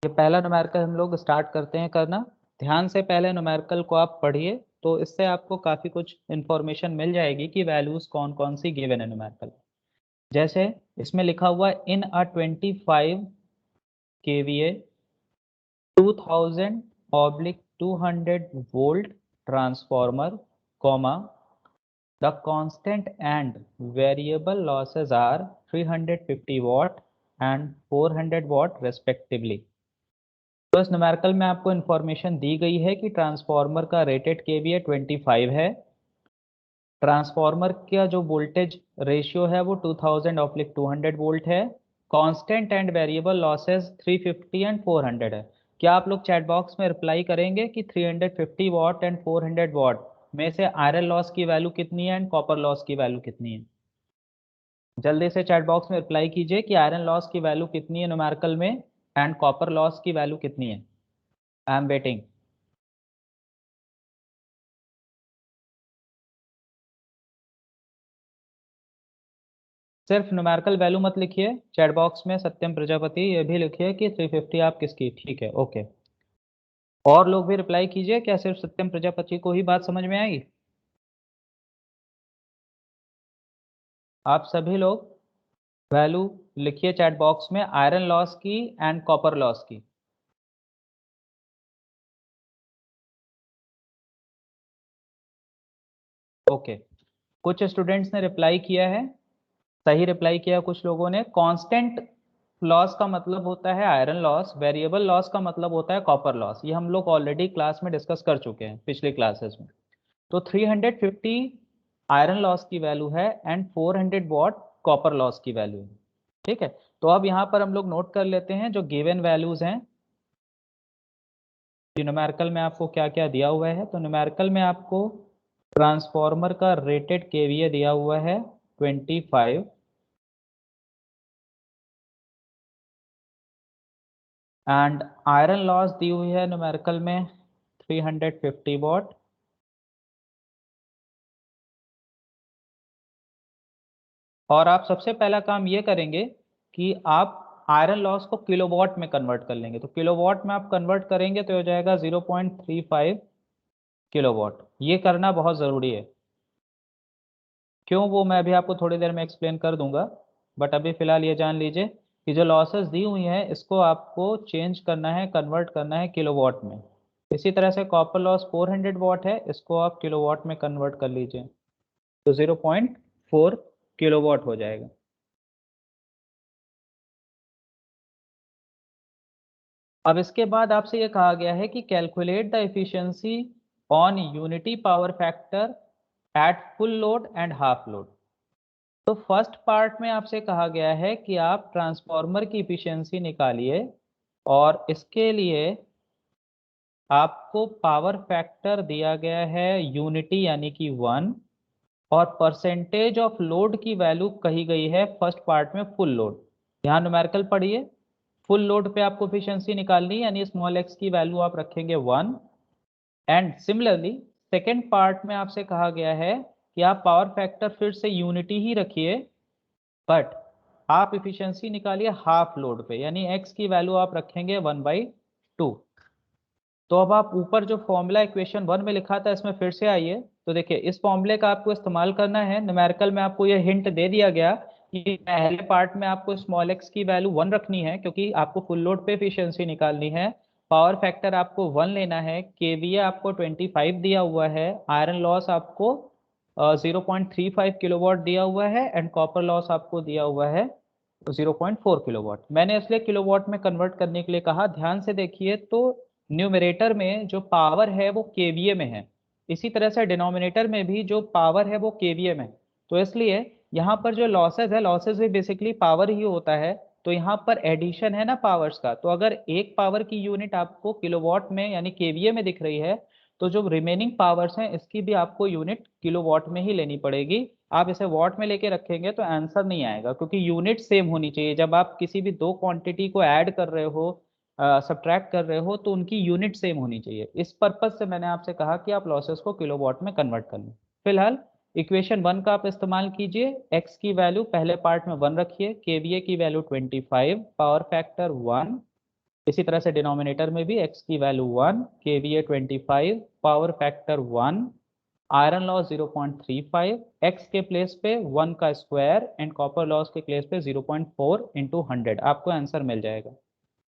ये पहला न्यूमेरिकल हम लोग स्टार्ट करते हैं करना। ध्यान से पहले न्यूमेरिकल को आप पढ़िए, तो इससे आपको काफ़ी कुछ इन्फॉर्मेशन मिल जाएगी कि वैल्यूज़ कौन-कौन सी गिवन है न्यूमेरिकल। जैसे इसमें लिखा हुआ है इन अ 25 KVA 2000/200 volt transformer, the constant and variable losses are 350 watt and 400 watt respectively। तो इस न्यूमेरिकल में आपको इन्फॉर्मेशन दी गई है कि ट्रांसफार्मर का रेटेड केवीए 25 है। ट्रांसफार्मर का जो वोल्टेज रेशियो है वो 2000/200 वोल्ट है। Constant and variable losses 350 and 400 है। क्या आप लोग चैट बॉक्स में रिप्लाई करेंगे कि 350 वाट एंड 400 वाट में से आयरन लॉस की वैल्यू कितनी है एंड कॉपर लॉस की वैल्यू कितनी है? जल्दी से चैट बॉक्स में रिप्लाई कीजिए कि आयरन लॉस की वैल्यू कितनी है न्यूमेरिकल में एंड कॉपर लॉस की वैल्यू कितनी है। I am waiting. सिर्फ न्यूमेरिकल वैल्यू मत लिखिए चैट बॉक्स में, सत्यम प्रजापति ये भी लिखिए कि 350 आप किसकी, ठीक है, ओके। और लोग भी रिप्लाई कीजिए, क्या सिर्फ सत्यम प्रजापति को ही बात समझ में आई? आप सभी लोग वैल्यू लिखिए चैट बॉक्स में आयरन लॉस की एंड कॉपर लॉस की। ओके, कुछ स्टूडेंट्स ने रिप्लाई किया है, सही रिप्लाई किया कुछ लोगों ने। कांस्टेंट लॉस का मतलब होता है आयरन लॉस, वेरिएबल लॉस का मतलब होता है कॉपर लॉस। ये हम लोग ऑलरेडी क्लास में डिस्कस कर चुके हैं पिछली क्लासेस में। तो 350 आयरन लॉस की वैल्यू है एंड 400 वॉट कॉपर लॉस की वैल्यू है, ठीक है। तो अब यहाँ पर हम लोग नोट कर लेते हैं जो गिवन वैल्यूज हैं। न्यूमेरिकल में आपको क्या क्या दिया हुआ है, तो न्यूमेरिकल में आपको ट्रांसफार्मर का रेटेड केवीए दिया हुआ है 25 एंड आयरन लॉस दी हुई है न्यूमेरिकल में 350 वॉट। और आप सबसे पहला काम ये करेंगे कि आप आयरन लॉस को किलोवाट में कन्वर्ट कर लेंगे। तो किलोवाट में आप कन्वर्ट करेंगे तो हो जाएगा 0.35 किलोवाट। ये करना बहुत ज़रूरी है। क्यों, वो मैं अभी आपको थोड़ी देर में एक्सप्लेन कर दूंगा, बट अभी फ़िलहाल ये जान लीजिए कि जो लॉसेस दी हुई हैं इसको आपको चेंज करना है, कन्वर्ट करना है किलोवाट में। इसी तरह से कॉपर लॉस 400 वाट है, इसको आप किलोवाट में कन्वर्ट कर लीजिए तो 0.4 किलोवाट हो जाएगा। अब इसके बाद आपसे ये कहा गया है कि calculate the efficiency on unity power factor eight full load and half load. तो फर्स्ट पार्ट में आपसे कहा गया है कि आप ट्रांसफार्मर की एफिशिएंसी निकालिए और इसके लिए आपको पावर फैक्टर दिया गया है यूनिटी यानी कि 1 और परसेंटेज ऑफ लोड की वैल्यू कही गई है फर्स्ट पार्ट में फुल लोड। यहाँ न्यूमेरिकल पढ़िए, फुल लोड पे आपको एफिशिएंसी निकालनी है यानी स्मॉल एक्स की वैल्यू आप रखेंगे 1 एंड सिमिलरली सेकेंड पार्ट में आपसे कहा गया है कि आप पावर फैक्टर फिर से यूनिटी ही रखिए बट आप एफिशिएंसी निकालिए हाफ लोड पे यानी एक्स की वैल्यू आप रखेंगे 1/2। तो अब आप ऊपर जो फॉर्मूला इक्वेशन 1 में लिखा था इसमें फिर से आइए, तो देखिए इस फॉर्मूले का आपको इस्तेमाल करना है। न्यूमेरिकल में आपको ये हिंट दे दिया गया कि पहले पार्ट में आपको स्मॉल एक्स की वैल्यू 1 रखनी है क्योंकि आपको फुल लोड पे एफिशिएंसी निकालनी है। पावर फैक्टर आपको 1 लेना है, केवीए आपको 25 दिया हुआ है, आयरन लॉस आपको 0.35 किलोवाट दिया हुआ है एंड कॉपर लॉस आपको दिया हुआ है 0.4 किलोवाट। मैंने इसलिए किलोवाट में कन्वर्ट करने के लिए कहा। ध्यान से देखिए तो न्यूमरेटर में जो पावर है वो केवीए में है, इसी तरह से डिनोमिनेटर में भी जो पावर है वो केवीए में। तो इसलिए यहाँ पर जो लॉसेज है, लॉसेज भी बेसिकली पावर ही होता है। तो यहाँ पर एडिशन है ना पावर्स का, तो अगर एक पावर की यूनिट आपको किलोवाट में यानी केवीए में दिख रही है तो जो रिमेनिंग पावर्स हैं इसकी भी आपको यूनिट किलोवाट में ही लेनी पड़ेगी। आप इसे वॉट में लेके रखेंगे तो आंसर नहीं आएगा क्योंकि यूनिट सेम होनी चाहिए। जब आप किसी भी दो क्वांटिटी को ऐड कर रहे हो, सब्ट्रैक्ट कर रहे हो, तो उनकी यूनिट सेम होनी चाहिए। इस पर्पज से मैंने आपसे कहा कि आप लॉसेस को किलोवाट में कन्वर्ट कर लें। फिलहाल इक्वेशन 1 का आप इस्तेमाल कीजिए, एक्स की वैल्यू पहले पार्ट में 1 रखिए, केवीए की वैल्यू 25, पावर फैक्टर 1 इसी तरह से डिनोमिनेटर में भी x की value 1, KVA 25, power factor 1, iron loss 0.35, x के प्लेस पे 1 का स्क्वायर एंड कॉपर लॉस के प्लेस पे 0.4 इंटू 100, आपको आंसर मिल जाएगा।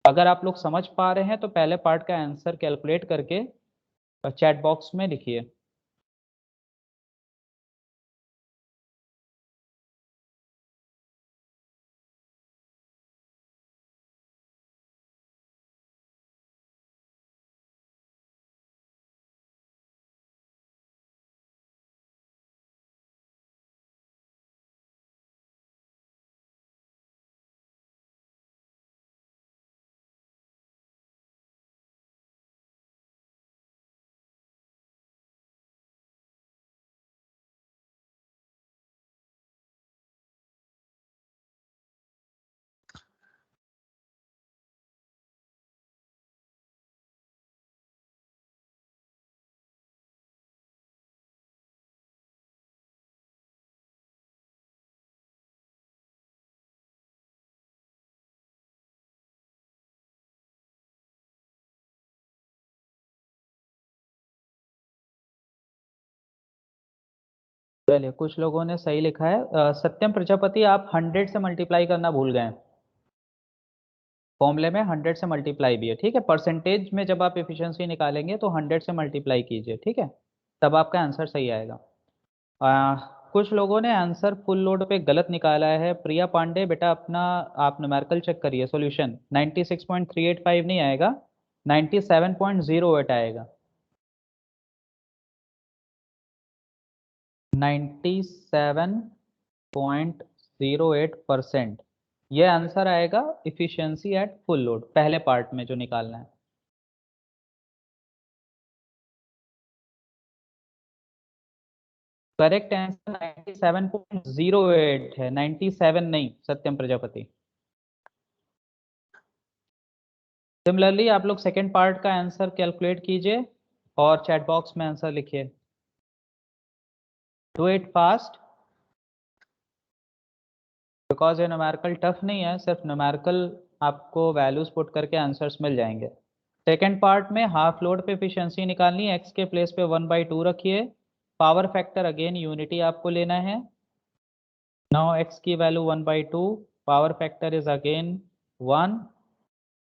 अगर आप लोग समझ पा रहे हैं तो पहले पार्ट का आंसर कैलकुलेट करके चैट बॉक्स में लिखिए। चलिए, कुछ लोगों ने सही लिखा है। सत्यम प्रजापति, आप 100 से मल्टीप्लाई करना भूल गए। फॉर्मूले में 100 से मल्टीप्लाई भी है, ठीक है। परसेंटेज में जब आप एफिशिएंसी निकालेंगे तो 100 से मल्टीप्लाई कीजिए, ठीक है, तब आपका आंसर सही आएगा। कुछ लोगों ने आंसर फुल लोड पे गलत निकाला है। प्रिया पांडे, बेटा अपना आप न्यूमेरिकल चेक करिए। सॉल्यूशन 96.385 नहीं आएगा, 97.08 आएगा। 97.08% ये आंसर आएगा इफिशिएंसी एट फुल लोड, पहले पार्ट में जो निकालना है। करेक्ट आंसर 97.08 है, 97 नहीं, सत्यम प्रजापति। सिमिलरली आप लोग सेकेंड पार्ट का आंसर कैलकुलेट कीजिए और चैट बॉक्स में आंसर लिखिए। डू इट फास्ट, बिकॉज ये न्यूमेरिकल टफ नहीं है, सिर्फ न्यूमेरिकल आपको वैल्यूज पुट करके आंसर्स मिल जाएंगे। सेकेंड पार्ट में हाफ लोड पे एफिशिएंसी निकालनी है, एक्स के प्लेस पे 1/2 रखिए। पावर फैक्टर अगेन यूनिटी आपको लेना है। नाउ एक्स की value 1/2, power factor is again 1,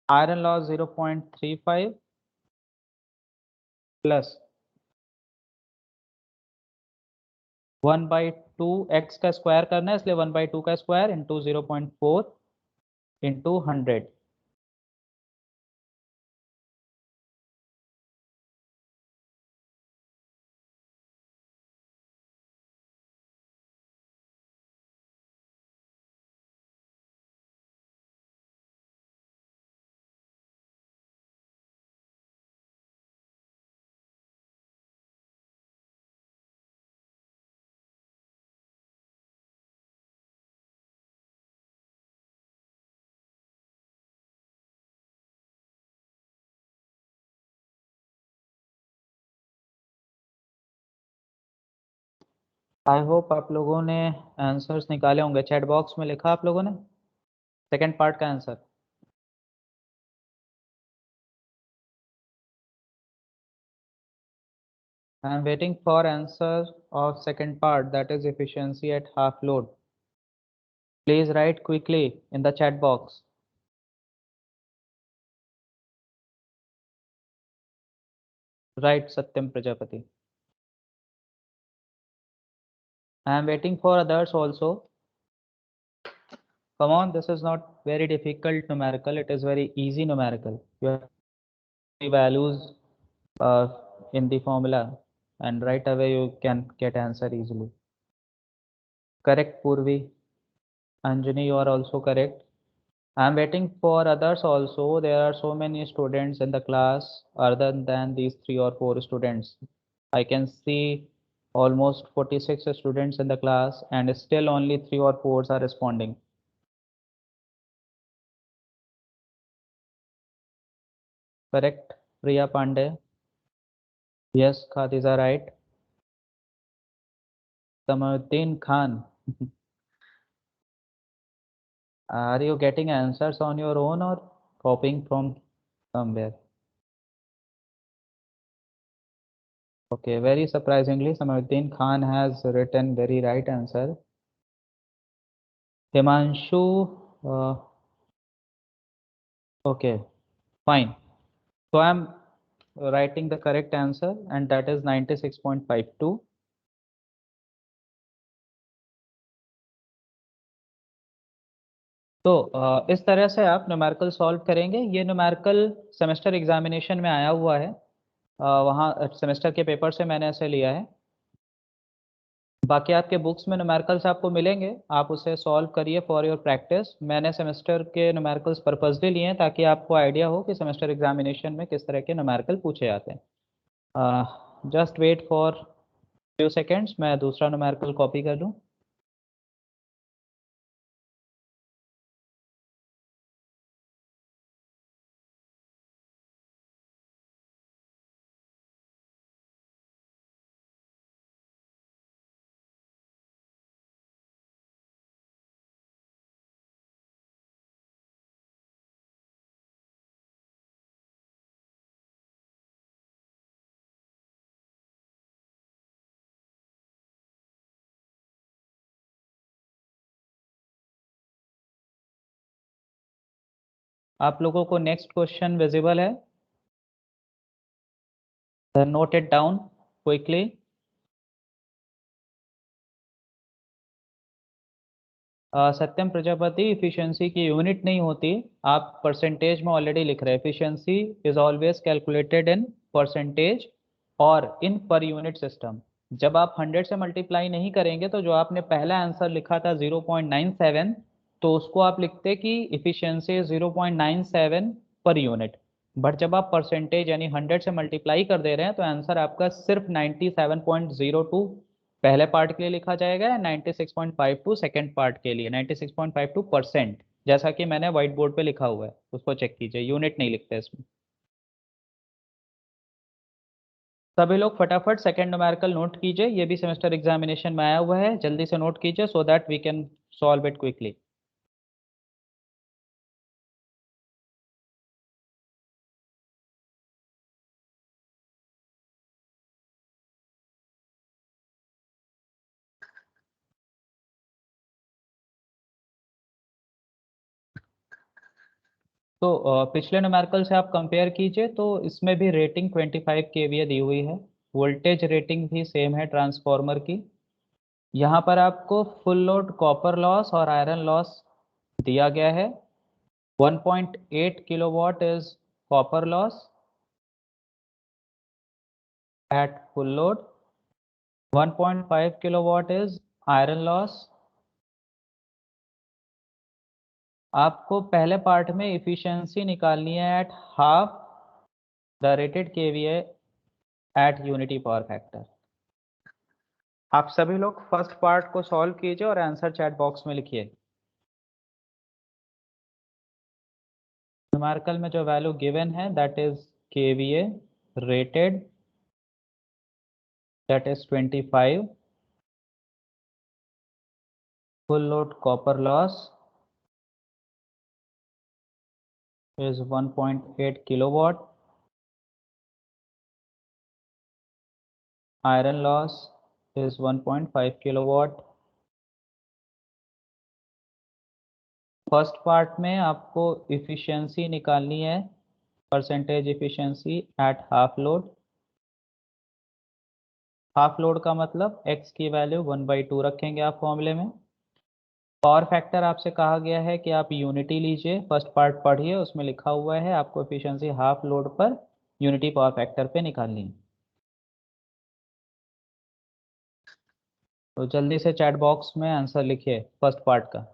iron loss 0.35 plus 1/2, x का स्क्वायर करना है इसलिए 1/2 का square into 0.4 into 100। I hope आप लोगों ने आंसर्स निकाले होंगे। चैट बॉक्स में लिखा आप लोगों ने सेकेंड पार्ट का answer. I am waiting for answer of second part, that is efficiency at half load. Please right quickly in the chat box. Right Satyam Prajapati. I am waiting for others also. Come on, this is not very difficult numerical. It is very easy numerical. You have the values uh, in the formula, and right away you can get answer easily. Correct, Purvi. Anjani, you are also correct. I am waiting for others also. There are so many students in the class other than these 3 or 4 students. I can see almost 46 students in the class, and still only 3 or 4 are responding. Correct, Priya Pandey. Yes, Khadija, right. Tamaddin Khan. Are you getting answers on your own or copying from somewhere. Okay, very surprisingly, Samaruddin Khan has written very right answer. Himanshu, uh, okay, fine. So I'm writing the correct answer, and that is 96.52. तो इस तरह से आप numerical solve करेंगे। ये numerical semester examination में आया हुआ है, वहाँ सेमेस्टर के पेपर से मैंने ऐसे लिया है। बाकी आपके बुक्स में न्यूमेरिकल्स आपको मिलेंगे, आप उसे सॉल्व करिए फॉर योर प्रैक्टिस। मैंने सेमेस्टर के न्यूमेरिकल्स पर्पसली लिए हैं ताकि आपको आइडिया हो कि सेमेस्टर एग्जामिनेशन में किस तरह के न्यूमेरिकल पूछे जाते हैं। Just wait for few seconds, मैं दूसरा न्यूमेरिकल कॉपी कर लूँ। आप लोगों को नेक्स्ट क्वेश्चन विजिबल है? Note it down quickly. Satyam Prajapati, efficiency की यूनिट नहीं होती, आप परसेंटेज में ऑलरेडी लिख रहे हैं। Efficiency is always calculated in percentage और इन पर यूनिट सिस्टम। जब आप 100 से मल्टीप्लाई नहीं करेंगे तो जो आपने पहला आंसर लिखा था 0.97, तो उसको आप लिखते कि इफिशियंसी 0.97 पर यूनिट। बट जब आप परसेंटेज यानी 100 से मल्टीप्लाई कर दे रहे हैं तो आंसर आपका सिर्फ 97.02 पहले पार्ट के लिए लिखा जाएगा, या 96.52 सेकेंड पार्ट के लिए, 96.52%, जैसा कि मैंने व्हाइट बोर्ड पे लिखा हुआ है, उसको चेक कीजिए, यूनिट नहीं लिखते इसमें। सभी लोग फटाफट सेकेंड न्यूमेरिकल नोट कीजिए, ये भी सेमेस्टर एग्जामिनेशन में आया हुआ है, जल्दी से नोट कीजिए so that we can solve it quickly. तो पिछले न्यूमेरिकल से आप कंपेयर कीजिए, तो इसमें भी रेटिंग 25 केवीए दी हुई है, वोल्टेज रेटिंग भी सेम है ट्रांसफार्मर की। यहाँ पर आपको फुल लोड कॉपर लॉस और आयरन लॉस दिया गया है। 1.8 kilowatt is copper loss at full load. 1.5 kilowatt is iron loss. आपको पहले पार्ट में इफिशियंसी निकालनी है at half the rated KVA eight unity power factor. आप सभी लोग फर्स्ट पार्ट को सॉल्व कीजिए और आंसर चैट बॉक्स में लिखिए। न्यूमेरिकल में जो वैल्यू गिवन है that is KVA rated, that is 25, full load copper loss is 1.8 kilowatt, iron loss is 1.5 kilowatt। First part में आपको इफिशियंसी निकालनी है, percentage efficiency at half load. Half load का मतलब x की वैल्यू 1/2 रखेंगे आप फॉर्मूले में। पावर फैक्टर आपसे कहा गया है कि आप यूनिटी लीजिए, फर्स्ट पार्ट पढ़िए, उसमें लिखा हुआ है आपको इफिशियंसी हाफ लोड पर यूनिटी पावर फैक्टर पे निकालनी है। तो जल्दी से चैट बॉक्स में आंसर लिखिए फर्स्ट पार्ट का।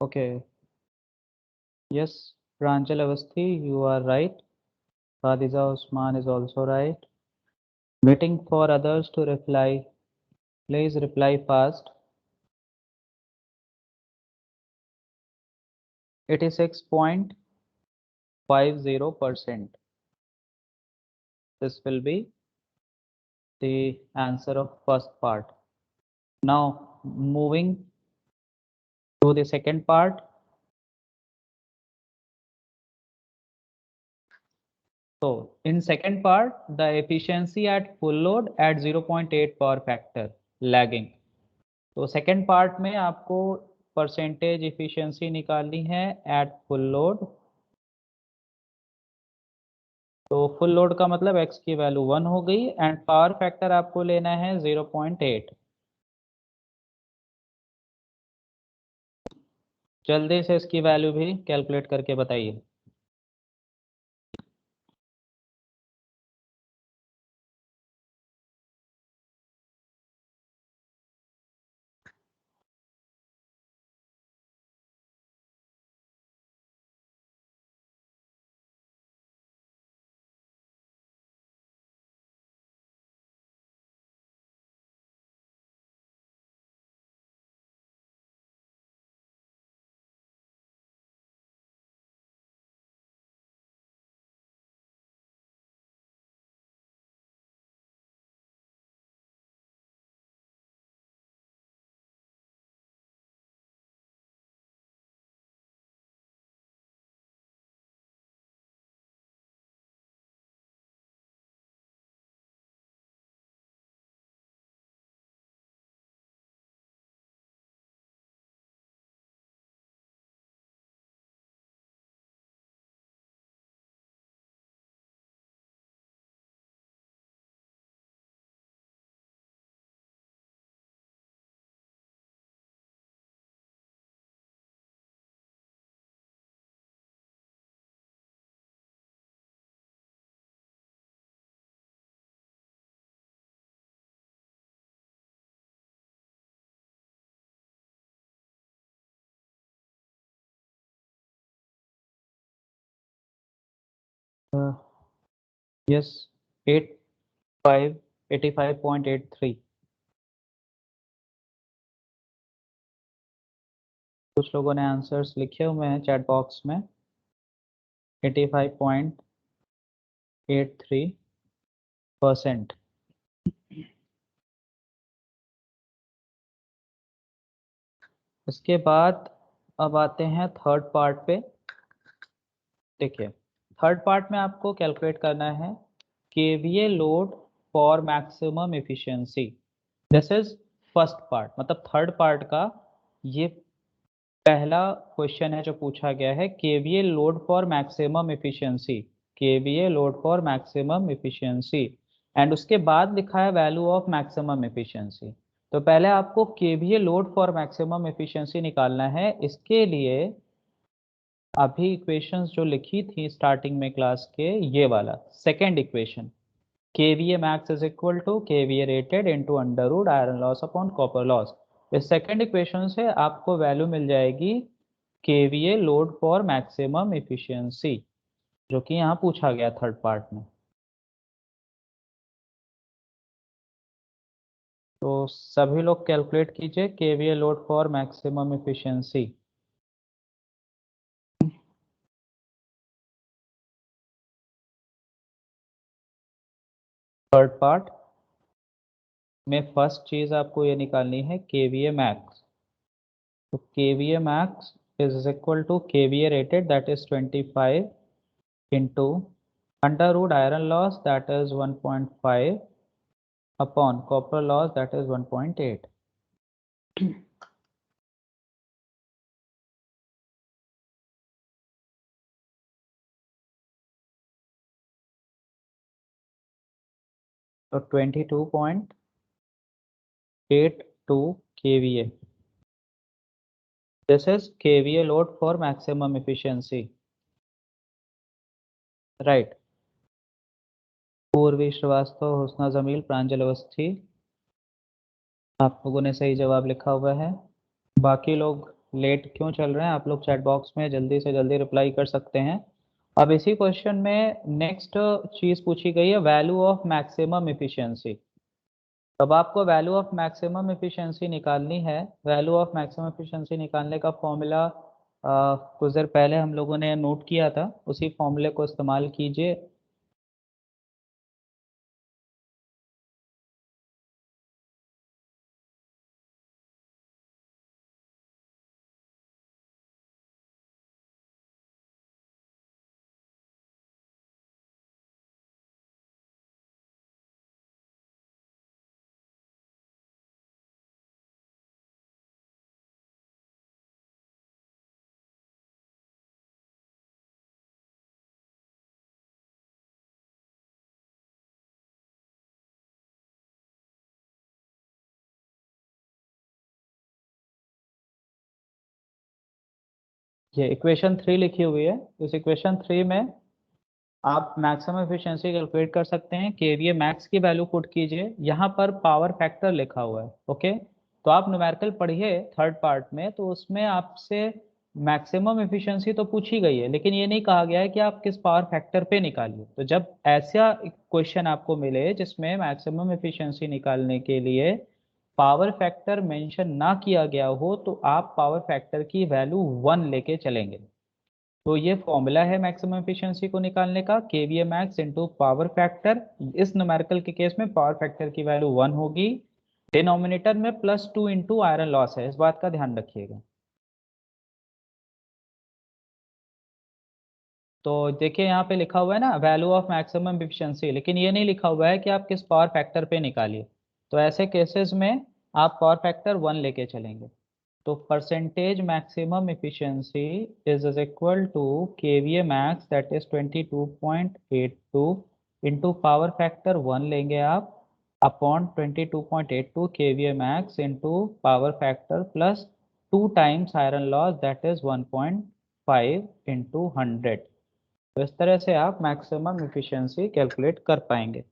Okay. Yes, Pranjal Avasthi, you are right. Khadija Usman is also right. Waiting for others to reply. Please reply fast. 86.50%. This will be the answer of first part. Now moving to the second part. So in second part, the efficiency at full load at 0.8 power factor lagging. तो second part में आपको percentage efficiency निकालनी है eight full load. तो full load का मतलब x की value 1 हो गई एंड पावर फैक्टर आपको लेना है 0.8। जल्दी से इसकी वैल्यू भी कैलकुलेट करके बताइए। यस 85.83। कुछ लोगों ने आंसर्स लिखे हुए हैं चैट बॉक्स में। 85.83%। इसके बाद अब आते हैं थर्ड पार्ट पे। देखिए थर्ड पार्ट में आपको कैलकुलेट करना है KVA load for maximum efficiency. This is first part, मतलब थर्ड पार्ट का ये पहला क्वेश्चन है जो पूछा गया है। KVA load for maximum efficiency, KVA load for maximum efficiency and उसके बाद लिखा है वैल्यू ऑफ मैक्सिमम एफिशिएंसी। तो पहले आपको KVA load for maximum efficiency निकालना है। इसके लिए अभी इक्वेशंस जो लिखी थी स्टार्टिंग में क्लास के, ये वाला second equation KVA max is equal to KVA rated into under root iron loss upon copper loss. इस सेकेंड इक्वेशन से आपको वैल्यू मिल जाएगी KVA load for maximum efficiency, जो कि यहाँ पूछा गया थर्ड पार्ट में। तो सभी लोग कैलकुलेट कीजिए KVA load for maximum efficiency. Third part में फर्स्ट चीज आपको ये निकालनी है KVA मैक्स। तो KVA max is equal to KVA rated, that is 25 into under root iron loss, that is 1.5 upon copper loss, that is 1.8। तो 22.82 kVA, this is KVA load for maximum efficiency, right? पूर्वी श्रीवास्तव, हुस्ना जमील, प्रांजल अवस्थी, आप लोगों ने सही जवाब लिखा हुआ है। बाकी लोग लेट क्यों चल रहे हैं, आप लोग चैट बॉक्स में जल्दी से जल्दी रिप्लाई कर सकते हैं। अब इसी क्वेश्चन में नेक्स्ट चीज पूछी गई है वैल्यू ऑफ मैक्सिमम इफिशियंसी। तब आपको वैल्यू ऑफ मैक्सिमम एफिशिएंसी निकालनी है। वैल्यू ऑफ मैक्सिमम एफिशिएंसी निकालने का फॉर्मूला कुछ देर पहले हम लोगों ने नोट किया था, उसी फॉर्मूले को इस्तेमाल कीजिए। ये इक्वेशन 3 लिखी हुई है। इस इक्वेशन 3 में आप मैक्सिमम एफिशिएंसी कैलकुलेट कर सकते हैं। केवीए मैक्स की वैल्यू पुट कीजिए, यहाँ पर पावर फैक्टर लिखा हुआ है। ओके, तो आप न्यूमेरिकल पढ़िए थर्ड पार्ट में, तो उसमें आपसे मैक्सिमम एफिशिएंसी तो पूछी गई है, लेकिन ये नहीं कहा गया है कि आप किस पावर फैक्टर पे निकालिए। तो जब ऐसा क्वेश्चन आपको मिले जिसमें मैक्सिमम एफिशिएंसी निकालने के लिए पावर फैक्टर मेंशन ना किया गया हो, तो आप पावर फैक्टर की वैल्यू 1 लेके चलेंगे। तो ये फॉर्मूला है मैक्सिमम एफिशिएंसी को निकालने का, KVA max into power factor. इस न्यूमेरिकल के केस में पावर फैक्टर की वैल्यू 1 होगी। डिनोमिनेटर में +2 इंटू आयरन लॉस है, इस बात का ध्यान रखिएगा। तो देखिए यहाँ पे लिखा हुआ है ना वैल्यू ऑफ मैक्सिमम एफिशिएंसी, लेकिन ये नहीं लिखा हुआ है कि आप किस पावर फैक्टर पे निकालिए। तो ऐसे केसेस में आप पावर फैक्टर 1 लेके चलेंगे। तो percentage maximum efficiency is equal to KVA max that is 22.82 into power factor 1 लेंगे आप upon 22.82 KVA max into power factor plus 2 times iron loss that is 1.5 into 100। तो इस तरह से आप मैक्सिमम एफिशिएंसी कैलकुलेट कर पाएंगे।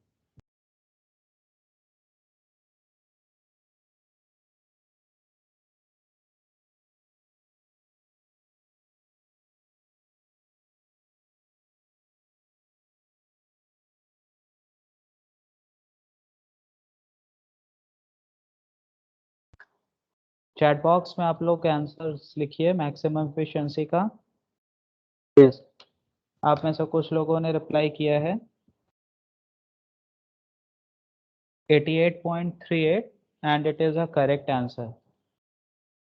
चैट बॉक्स में आप लोग आंसर्स लिखिए मैक्सिमम एफिशिएंसी का। यस, आप में से कुछ लोगों ने रिप्लाई किया है 88.38 and it is a correct answer.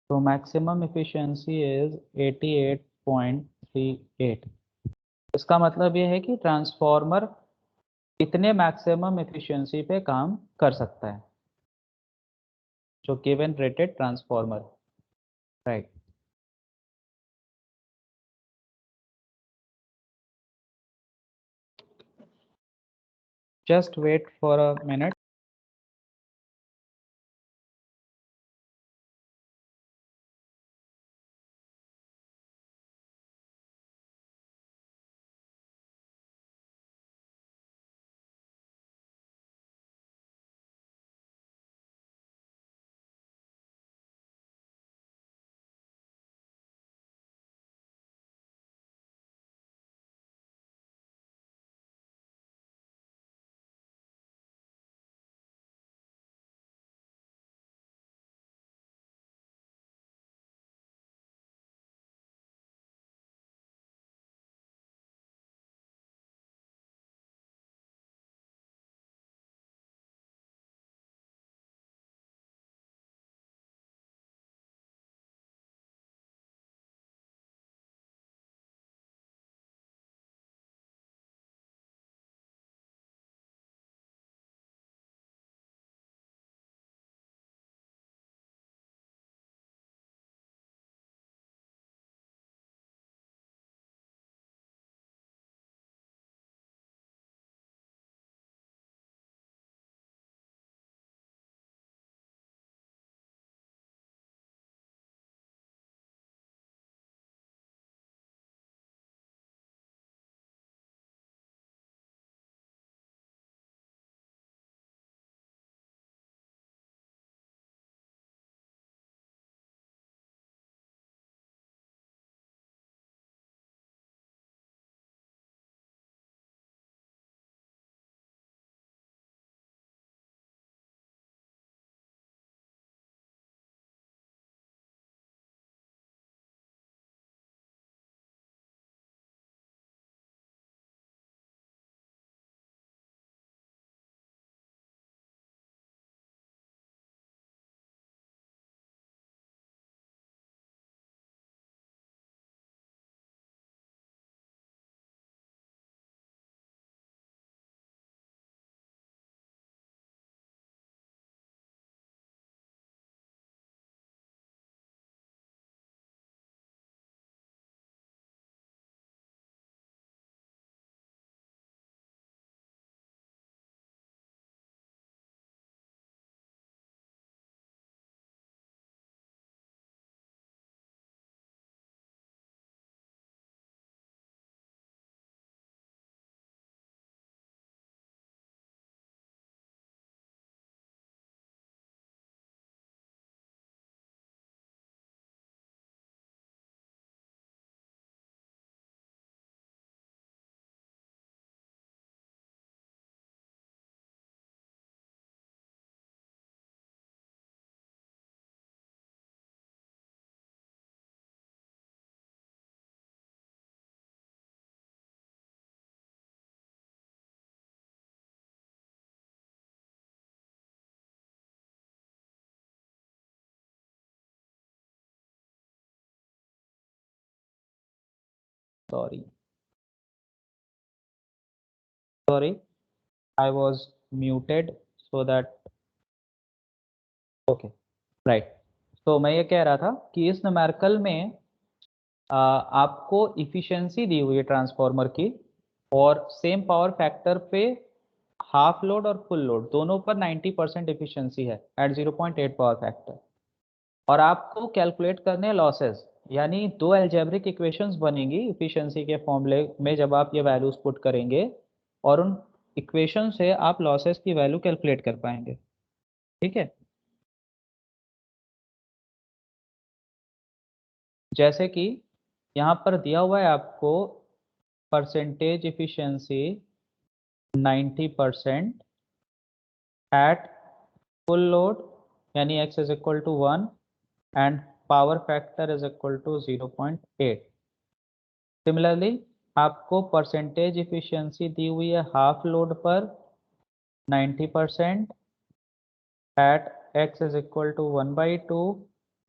So maximum efficiency is 88.38। इसका मतलब ये है कि ट्रांसफॉर्मर इतने मैक्सिमम एफिशिएंसी पे काम कर सकता है, जो given rated transformer, right. Just wait for a minute. sorry, I was muted so that okay, right. तो मैं ये कह रहा था कि इस न्यूमेरिकल में आपको इफिशिएंसी दी हुई है ट्रांसफार्मर की और सेम पावर फैक्टर पे हाफ लोड और फुल लोड दोनों पर 90% इफिशिएंसी है एट 0.8 पावर फैक्टर और आपको कैलकुलेट करने हैं लॉसेस, यानी दो एल्जेब्रिक इक्वेशंस बनेंगी इफिशिएंसी के फॉर्मूले में जब आप ये वैल्यूज पुट करेंगे और उन इक्वेशन से आप लॉसेस की वैल्यू कैलकुलेट कर पाएंगे। ठीक है, जैसे कि यहाँ पर दिया हुआ है आपको percentage efficiency 90% at full load यानी x is equal to 1 and power factor is equal to 0.8। Similarly आपको परसेंटेज इफिशिएंसी दी हुई है हाफ लोड पर 90% at x is equal to 1/2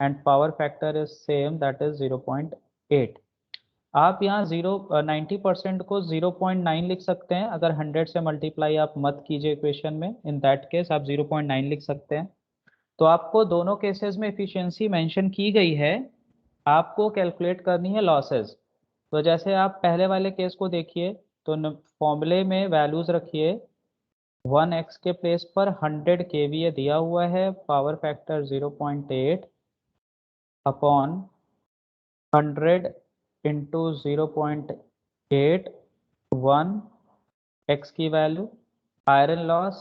and power factor is same, that is 0.8। आप यहाँ 90% को 0.9 लिख सकते हैं, अगर 100 से मल्टीप्लाई आप मत कीजिए इक्वेशन में, इन दैट केस आप 0.9 लिख सकते हैं। तो आपको दोनों केसेस में एफिशिएंसी मेंशन की गई है, आपको कैलकुलेट करनी है लॉसेस। तो जैसे आप पहले वाले केस को देखिए तो फॉर्मूले में वैल्यूज रखिए 1x के प्लेस पर 100 kVA दिया हुआ है, power factor 0.8 upon 100 into 0.8 1 x की value, iron loss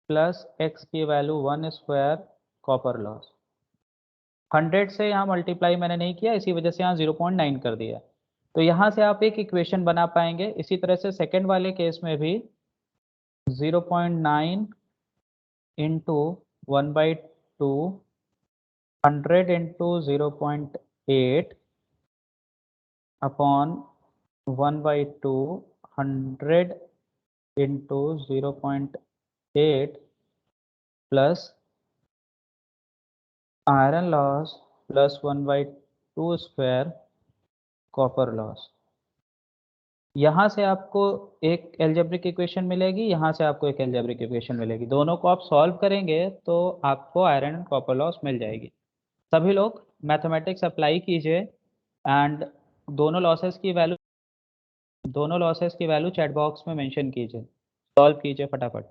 plus x की वैल्यू 1 स्क्वायर कॉपर लॉस। 100 से यहाँ मल्टीप्लाई मैंने नहीं किया, इसी वजह से यहाँ 0.9 कर दिया। तो यहाँ से आप एक इक्वेशन बना पाएंगे। इसी तरह से सेकंड वाले केस में भी 0.9 into 1/2 100 into 0.8 upon 1/2 100 into 0.8 plus iron loss plus 1/2 square copper loss. यहाँ से आपको एक एल्जेब्रिक इक्वेशन मिलेगी, यहाँ से आपको एक एल्जेब्रिक इक्वेशन मिलेगी, दोनों को आप सॉल्व करेंगे तो आपको आयरन एंड कॉपर लॉस मिल जाएगी। सभी लोग मैथमेटिक्स अप्लाई कीजिए एंड दोनों लॉसेस की वैल्यू चैट बॉक्स में मेंशन कीजिए, सॉल्व कीजिए फटाफट।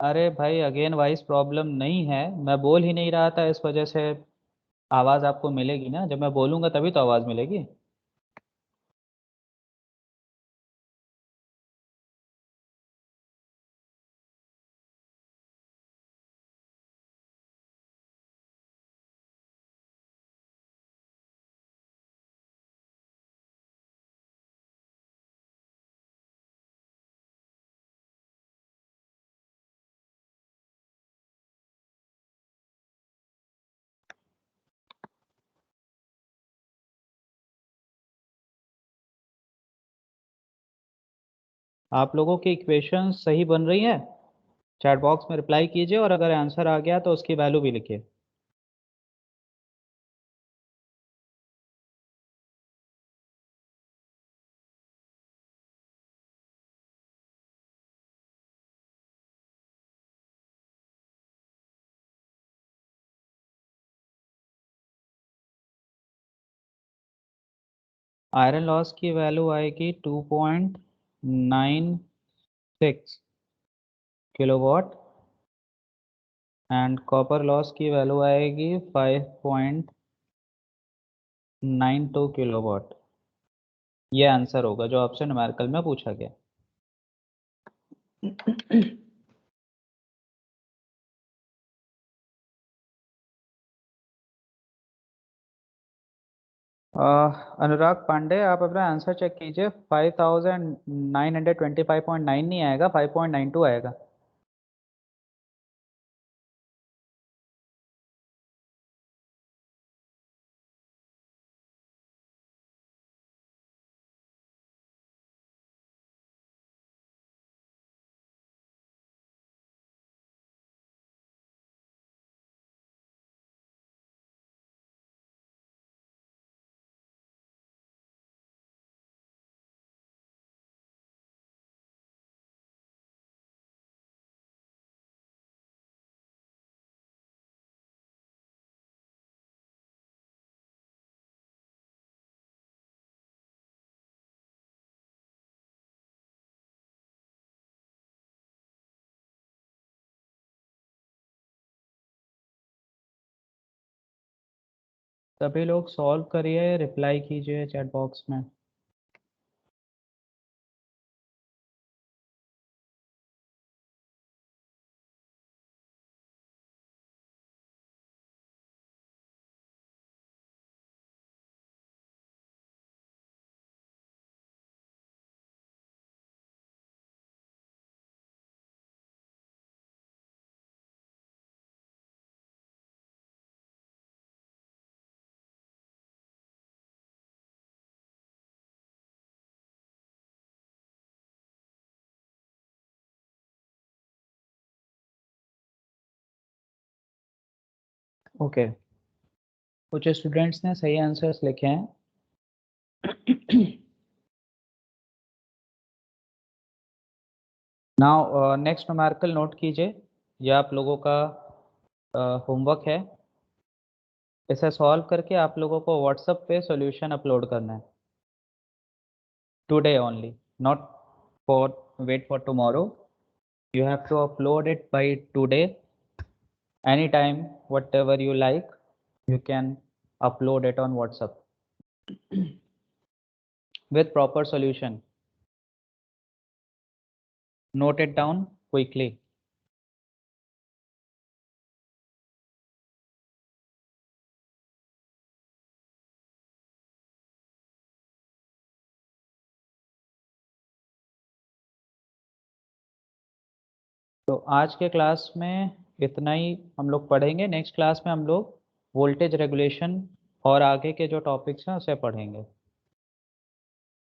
अरे भाई अगेन वाइज प्रॉब्लम नहीं है, मैं बोल ही नहीं रहा था, इस वजह से आवाज़ आपको मिलेगी ना, जब मैं बोलूँगा तभी तो आवाज़ मिलेगी। आप लोगों की इक्वेशन सही बन रही है? चैट बॉक्स में रिप्लाई कीजिए और अगर आंसर आ गया तो उसकी वैल्यू भी लिखिए। आयरन लॉस की वैल्यू आएगी 2.96 किलोवाट एंड कॉपर लॉस की वैल्यू आएगी 5.92 किलोवाट। ये आंसर होगा जो आपसे न्यूमेरिकल में पूछा गया। अनुराग पांडे, आप अपना आंसर चेक कीजिए। 5925.9 नहीं आएगा, 5.92 आएगा। सभी लोग सॉल्व करिए, रिप्लाई कीजिए चैट बॉक्स में। ओके, कुछ स्टूडेंट्स ने सही आंसर्स लिखे हैं। नाउ नेक्स्ट न्यूमेरिकल नोट कीजिए, ये आप लोगों का होमवर्क है। इसे सॉल्व करके आप लोगों को व्हाट्सएप पे सॉल्यूशन अपलोड करना है today only, not for wait for tomorrow. You have to upload it by today. Anytime, whatever you like, you can upload it on WhatsApp with proper solution. Note it down quickly. तो आज के class में इतना ही हम लोग पढ़ेंगे। Next class में हम लोग वोल्टेज रेगुलेशन और आगे के जो टॉपिक्स हैं उसे पढ़ेंगे।